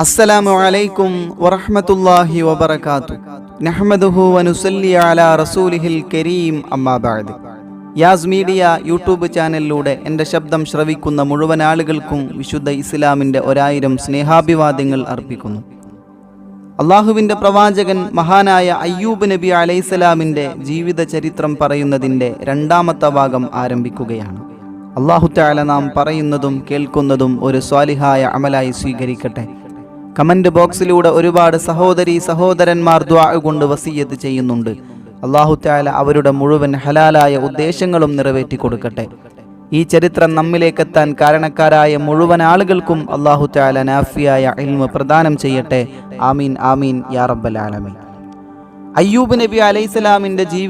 അസ്സലാമു അലൈക്കും വറഹ്മത്തുള്ളാഹി വബറകാതുഹു. നഹ്മദുഹു വനുസല്ലി അലാ റസൂലിഹിൽ കരീം. അമ്മാ ബഅദ്. യാസ് മീഡിയ യൂട്യൂബ് ചാനലിലൂടെ എൻ്റെ ശബ്ദം ശ്രവിക്കുന്ന മുഴുവൻ ആളുകൾക്കും വിശുദ്ധ ഇസ്ലാമിൻ്റെ 1000 സ്നേഹാഭിവാദ്യങ്ങൾ അർപ്പിക്കുന്നു. അള്ളാഹുവിൻ്റെ പ്രവാചകൻ മഹാനായ അയ്യൂബ് നബി അലൈഹിസ്സലാമിൻ്റെ ജീവിത ചരിത്രം പറയുന്നതിൻ്റെ 2ാമത്തെ ഭാഗം ആരംഭിക്കുകയാണ്. അല്ലാഹു തആല നാം പറയുന്നതും കേൾക്കുന്നതും ഒരു സ്വാലിഹായ അമലായി സ്വീകരിക്കട്ടെ. കമന്റ് ബോക്സിലൂടെ ഒരുപാട് സഹോദരീ സഹോദരന്മാർ ദുആ കൊണ്ട് വസിയ്യത്ത് ചെയ്യുന്നുണ്ട്. അല്ലാഹു തആല അവരുടെ മുഴുവൻ ഹലാലായ ഉദ്ദേശങ്ങളും നിറവേറ്റി കൊടുക്കട്ടെ. ഈ ചരിത്രം നമ്മിലേക്കെത്താൻ കാരണക്കാരായ മുഴുവൻ ആളുകൾക്കും അല്ലാഹു തആല നാഫിയായ ഇൽമ പ്രദാനം ചെയ്യട്ടെ. ആമീൻ ആമീൻ യാ റബ്ബൽ ആലമീൻ. അയ്യൂബ് നബി അലൈഹിസ്സലാമിൻ്റെ ജീവിതം